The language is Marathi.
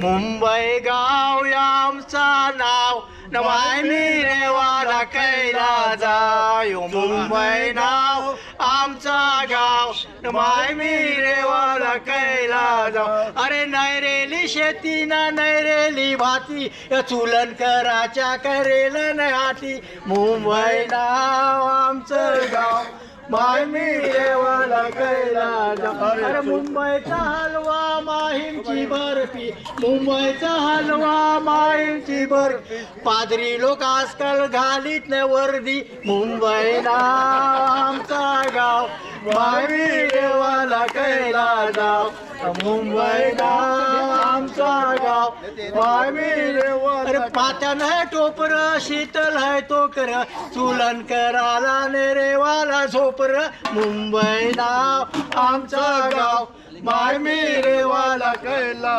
मुंबई गाव या आमचा नाव नवाय मी रेवाला कैला जायो मुंबई नाव आमचा गाव नवाय मी रेवाला कैला जाव अरे नैरेली शेती ना नैरेली भाती या चुलन कराच्या करेल न हाती मुंबई नाव आमचं गाव माय मी रेवाला कैला जाव अरे मुंबईचा हलवा माहीमची बर्फी मुंबईचा हलवा माहीमची बर्फी पादरी लोक आजकाल घालीत न वर्दी मुंबई नाव आमचा गाव माय मी रेवाला कैला जाव मुंबई नाव आमचा गाव माय मी रेवाला अरे पात्यान है टोपर शीतल है तोकर चुलन कराला ने रेवाला झोपर मुंबई नाव आमचा गाव माय मी रेवाला कैला